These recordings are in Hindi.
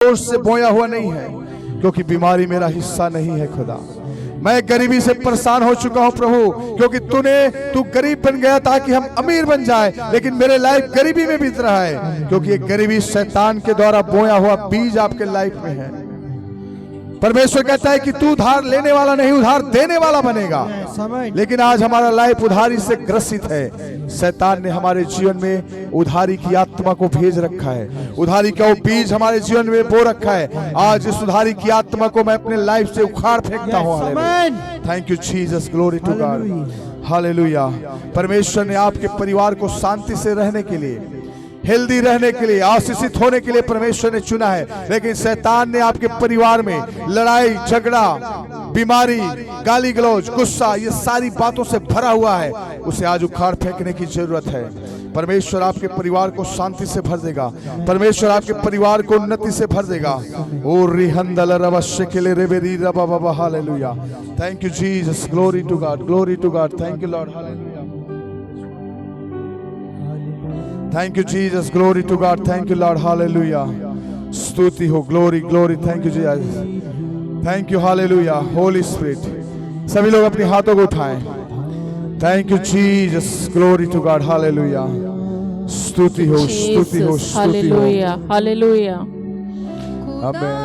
जोर से बोया हुआ नहीं है, क्योंकि बीमारी मेरा हिस्सा नहीं है खुदा। मैं गरीबी से परेशान हो चुका हूं प्रभु, क्योंकि तू गरीब बन गया ताकि हम अमीर बन जाए, लेकिन मेरे लाइफ गरीबी में बीत रहा है, क्योंकि ये गरीबी शैतान के द्वारा बोया हुआ बीज आपके लाइफ में है। परमेश्वर कहता है कि तू उधार लेने वाला नहीं, उधार देने वाला बनेगा। लेकिन आज हमारा लाइफ उधारी से ग्रसित है। शैतान ने हमारे जीवन में उधारी की आत्मा को भेज रखा है, उधारी का वो बीज हमारे जीवन में बो रखा है। आज इस उधारी की आत्मा को मैं अपने लाइफ से उखाड़ फेंकता हूँ। Thank you Jesus, glory to God, hallelujah. परमेश्वर ने आपके परिवार को शांति से रहने के लिए, हेल्दी रहने के लिए, आशीषित होने के लिए परमेश्वर ने चुना है। लेकिन शैतान ने आपके परिवार में लड़ाई झगड़ा, बीमारी, गाली गलौज, गुस्सा, ये सारी बातों से भरा हुआ है। उसे आज उखाड़ फेंकने की जरूरत है। परमेश्वर आपके परिवार को शांति से भर देगा, परमेश्वर आपके परिवार को उन्नति से भर देगा। ओ रिहंदल रवश्य के लिए रेबेरी रबा बाबा, hallelujah. Thank you Jesus, glory to God, glory to God. Thank you Lord, hallelujah. Thank you Jesus, glory to God. Thank you Lord, hallelujah. स्तुति हो, glory, glory. Thank you Jesus. Thank you, hallelujah. Holy Spirit. सभी लोग अपने हाथों को उठाएं। Thank you Jesus, glory to God, hallelujah. स्तुति हो, स्तुति हो, स्तुति हो। Hallelujah, hallelujah. Amen.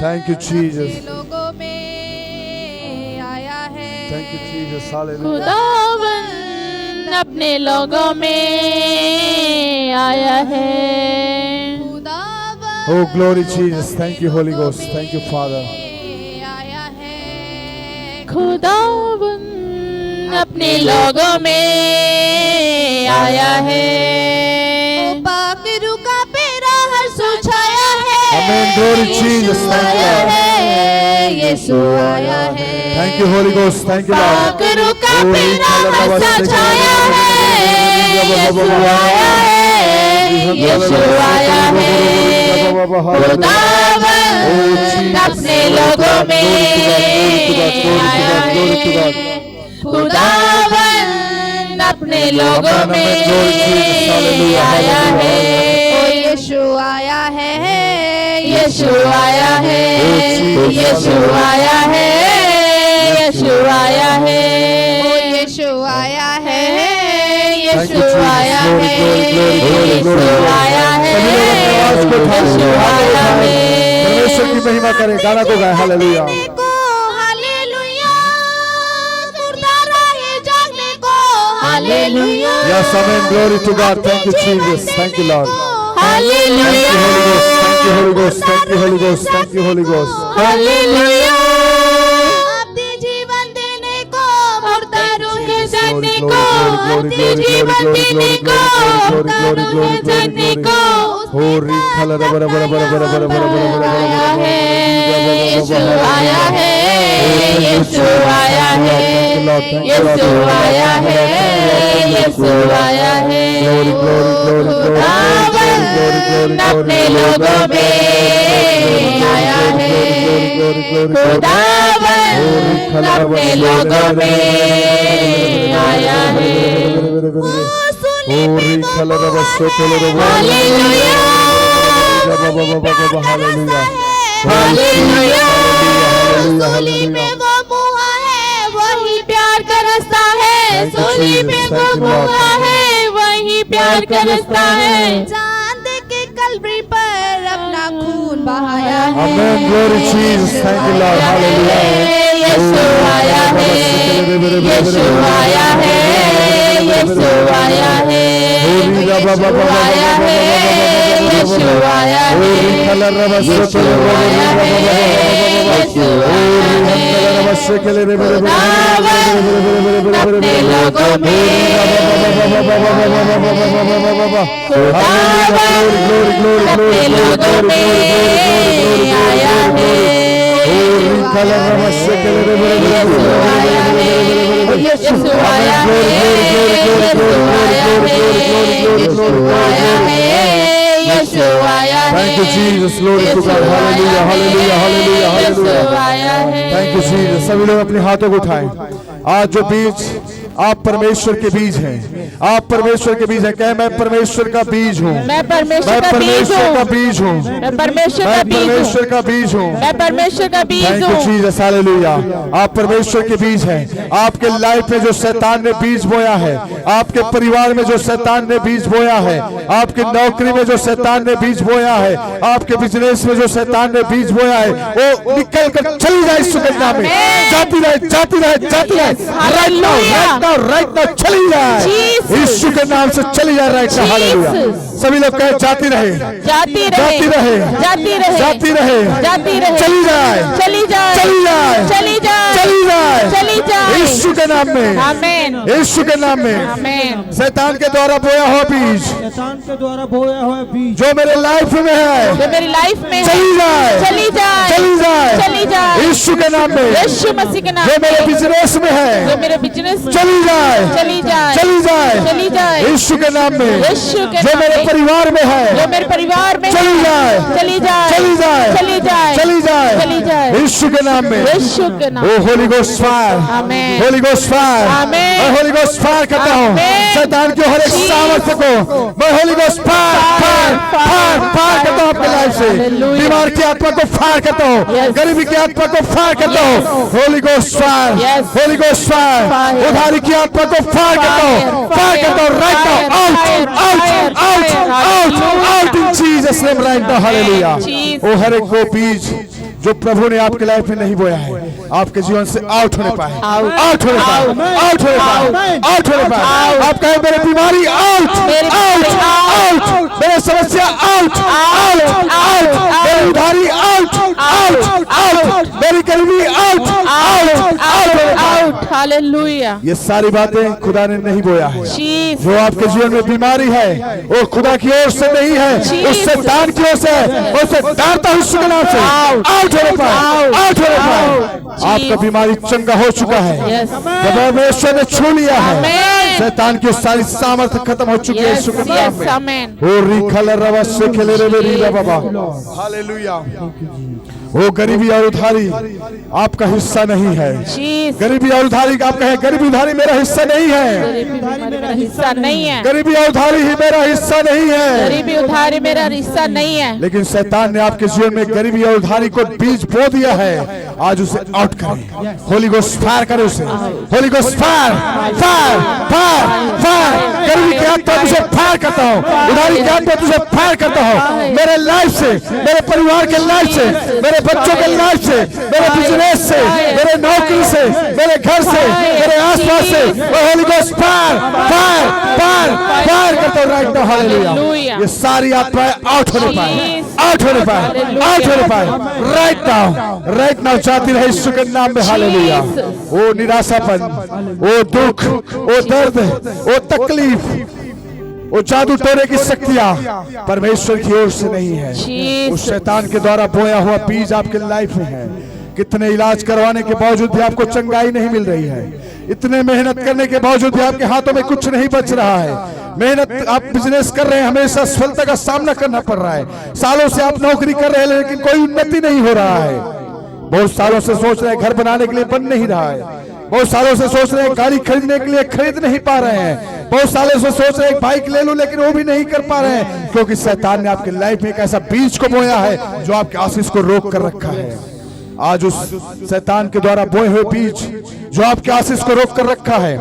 Thank you Jesus. Thank you Jesus, hallelujah. खुदावन अपने लोगों में आया है। Oh glory Jesus, thank you Holy Ghost, thank you Father. खुदावन अपने लोगों में आया है। पाक रुका पेरा हर सुछाया है। Amen, glory Jesus, thank you Lord. यीशु आया है। Thank you Holy Ghost, thank you Lord. पाक रुका पेरा हर सुछाया है। यीशु आया है। यीशु आया है। खुदावन अपने लोगों में आया है। खुदावन अपने लोगों में आया है। ओ यीशु आया है। यीशु आया है। यीशु आया है। यीशु आया है। ओ यीशु आया है। यीशु आया है। यीशु आया है। यीशु आया है। परमेश्वर की महिमा करें, गाना को गाएं, hallelujah. Hallelujah. Yes, amen. Glory to God. Thank you, Jesus. Thank you, Lord. Hallelujah. Thank you, Holy Ghost. Thank you, Holy Ghost. Thank you, Holy Ghost. Hallelujah. अपने जीवन देने को, मुर्दारों के जन्ने को, अपने जीवन देने को, मुर्दारों के जन्ने को, होरी खला बरा बरा बरा बरा बरा बरा बरा आया है। यीशु आया है। यीशु आया है। यीशु आया है। यीशु आया है। खुदावन अपने लोगों में आया है। खुदावन अपने लोगों में आया है। होरी खला रबा सोतलो रबा, हालेलुया। Hallelujah, hallelujah. सूली पे वो मुआ है, वही प्यार का रास्ता है। सूली पे वो मुआ है, वही प्यार का रास्ता है। चांद के कलवरी पर अपना खून बहाया है। Amen, glory Jesus, thank you Lord, hallelujah. यीशु आया है। यीशु आया है। यीशु आया है। यीशु आया है। यीशु आया है। यीशु आया है। यीशु अपने लोगों में अपने लोगों में आया है। यीशु आया है। यीशु आया है। Thank you Jesus, glory to God, hallelujah, hallelujah, hallelujah, hallelujah. Thank you Jesus. सभी लोग अपने हाथों को उठाएं। आज जो बीज आप परमेश्वर के बीज हैं, आप परमेश्वर के बीज हैं। कहे मैं परमेश्वर का बीज हूँ, मैं परमेश्वर का बीज का हूँ, बीज हूँ, मैं परमेश्वर का बीज हूँ, परमेश्वर का बीज हूँ। मैं परमेश्वर का बीज थैंक यू हूँ। Jesus, hallelujah. आप परमेश्वर के बीज हैं। आपके लाइफ में जो शैतान ने बीज बोया है, आपके परिवार में जो शैतान ने बीज बोया है, आपकी नौकरी में जो शैतान ने बीज बोया है, आपके बिजनेस में जो शैतान ने बीज बोया है, वो निकल कर चली जाए यीशु के नाम में। जाती रहे, जाती रहे, जाती रहे। Right now, right now, right now चली जाए यीशु के नाम से, चली जाए राइट नाउ, हालेलुया। सभी लोग कहे जाती रहे, जाती रहे, जाती रहे, जाती रहे, जाती रहे, जाती रहे, चली जाए, चली जाए, चली जाए, चली जाए, चली जाए, चली जाए यीशु के नाम में, आमीन, यीशु के नाम में। आमीन। शैतान के द्वारा बोया हुआ बीज शैतान के द्वारा बोया हुआ बीज जो मेरे लाइफ में है, जो मेरी लाइफ में है, चली जाए, चली जाए, चली जाए, चली जाए यीशु के नाम में। यीशु मसीह के नाम जो मेरे में, बिजनेस में है, जो मेरे बिजनेस में, चली जाए, चली जाए, चली जाए, चली जाए यीशु के नाम में। यीशु के जो नाम मेरे में, परिवार में है, जो मेरे परिवार में चली है, जाए, चली जाए, चली जाए, चली जाए, चली जाए, चली जाए यीशु के नाम में। यीशु के नाम ओ होली गोस्ट फायर, आमीन, होली गोस्ट फायर, आमीन, मैं होली गोस्ट फायर करता हूँ आमीन। शैतान के हर एक सामर्थ्य को। मैं Holi ghost fire fire fire fire करता हूँ आपके लाइफ से। हालेलुया। बीमार की आत्मा को फायर करता हूँ, Yes. गरीबी की आत्मा को फायर करता हूँ। Holi ghost fire, Yes. Holi ghost fire, Fire. उधारी की आत्मा को फायर करता हूँ, Fire. फायर करता हूँ right now, out Fire. Out Fire. Out Fire. Out Hallelujah. Out in Jesus name right now, hallelujah. Jesus. वो हर एक वो बीज जो प्रभु ने आपके लाइफ में नहीं बोया है, आपके जीवन से आउट होने पाए, Out. आउट होने पाए, Out. आउट होने पाए, Out. आउट होने पाए। Out. आप कहें मेरी बीमारी आउट, मेरी आउट, बीमारी आउट, मेरी समस्या आउट, आउट, आउट, मेरी उधारी आउट, आउट, आउट, मेरी गरीबी out, out, out. Out, hallelujah. ये सारी बातें खुदा ने नहीं बोया है। जीसस, जो आपके जीवन में बीमारी है वो खुदा की ओर से नहीं है, उस शैतान की ओर से है। उसे डांटता हूं यीशु के नाम से, आउट होने पाए, आउट होने पाए। आपका बीमारी चंगा हो चुका है, Yes. जब परमेश्वर ने छू लिया है, Amen. शैतान की सारी सामर्थ्य खत्म हो चुकी है यस, यीशु के नाम यस, में। आमीन। ओ रिखल रवा से खेले रे मेरी रे बाबा, हालेलुया। वो गरीबी और उधारी आपका हिस्सा नहीं है। जीसस, गरीबी और उधारी आप कहें, गरीबी उधारी मेरा हिस्सा नहीं है। गरीबी बीमारी मेरा हिस्सा नहीं है, गरीबी और उधारी ही मेरा हिस्सा नहीं है। गरीबी उधारी मेरा हिस्सा नहीं है। लेकिन शैतान ने आपके जीवन में गरीबी और उधारी को बीज बो दिया है, आज उसे आउट करें। होली गोस्ट फायर करें उसे, Holi ghost fire fire fire fire. गरीबी के आत्मा तुझे फायर करता हूँ, उधारी के आत्मा तुझे फायर करता हूँ, मेरे लाइफ से, मेरे परिवार के लाइफ से, मेरे बच्चों के लाइफ से, मेरे बिजनेस से, मेरे नौकरी से, मेरे घर से, मेरे आसपास से। वो Holi ghost fire fire fire fire करता हूँ राइट नाउ, हालेलुया। ये सारी आत्माएं आउट होने पाए, आउट होने पाए, आउट होने पाए राइट नाउ, राइट नाउ। जाती रहे यीशु के नाम में, हालेलुया। वो निराशापन, वो दुख, वो दर्द, वो तकलीफ, वो जादू टोने की शक्तियां परमेश्वर की ओर से नहीं है, उस शैतान के द्वारा बोया हुआ बीज आपके लाइफ में है। कितने इलाज करवाने के बावजूद भी आपको चंगाई नहीं मिल रही है, इतने मेहनत करने के बावजूद भी आपके हाथों में कुछ नहीं बच रहा है। मेहनत आप बिजनेस कर रहे हैं, हमेशा असफलता का सामना करना पड़ रहा है। सालों से आप नौकरी कर रहे हैं लेकिन कोई उन्नति नहीं हो रहा है। बहुत सालों से सोच रहे हैं घर बनाने के लिए बन नहीं रहा है। बहुत सालों से सोच रहे हैं गाड़ी खरीदने के लिए खरीद नहीं पा रहे हैं। बहुत सालों से सोच रहे हैं बाइक ले लूं लेकिन वो भी नहीं कर पा रहे हैं, क्योंकि शैतान ने आपके लाइफ में एक ऐसा बीज को बोया है जो आपके आशीष को रोक कर रखा है। आज उस शैतान के द्वारा बोए हुए बीज जो आपके आशीष को रोक कर रखा है,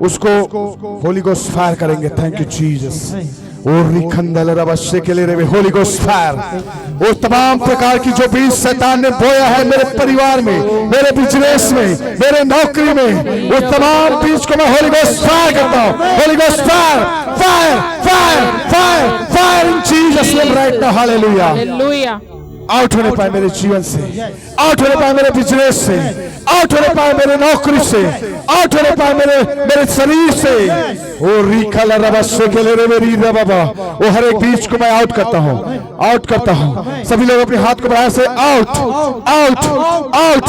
उसको होली गोस्ट फायर करेंगे। Thank you Jesus. Holi ghost fire, वो तमाम प्रकार की जो बीज शैतान ने बोया है मेरे परिवार में, मेरे बिजनेस में, मेरे नौकरी में, वो तमाम बीज को मैं होली गोस्ट फायर करता हूँ। Holi ghost fire fire fire fire fire in Jesus name right now, hallelujah. Hallelujah. Out होने पाए मेरे जीवन से, आउट होने पाए मेरे बिजनेस से, आउट होने पाए मेरे नौकरी से, आउट होने पाए मेरे शरीर से। ओ रीखा लरबा शेकेले रे मेरी रे बाबा, वो हर एक बीज को मैं आउट करता हूँ, आउट करता हूँ। सभी लोग अपने हाथ को बढ़ाए से out out out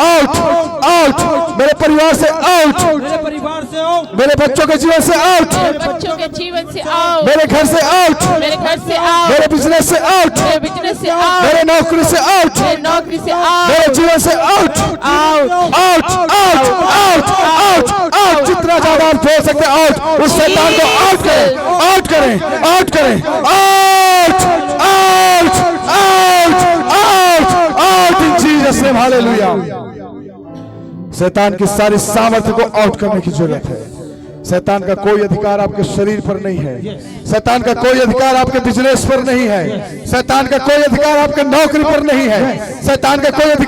out out, मेरे परिवार से आउट, मेरे परिवार से आउट, मेरे बच्चों के जीवन से आउट, मेरे बच्चों के जीवन से आउट, मेरे घर से आउट, मेरे घर से आउट, मेरे बिजनेस से आउट, मेरे बिजनेस से आउट, मेरे नौकरी से आउट, मेरे नौकरी से आउट, मेरे जीवन से out out out out out out out out, जितना ज्यादा आप जोड़ सकते हैं आउट, उस शैतान को आउट करें, आउट करें, आउट करें, out out out out out in Jesus name, hallelujah. शैतान की सारी सामर्थ्य को आउट करने की जरूरत है। शैतान का कोई अधिकार आपके शरीर पर नहीं है, शैतान का कोई अधिकार आपके बिजनेस पर नहीं है, शैतान का कोई अधिकार आपके नौकरी पर नहीं है, शैतान का कोई अधिकार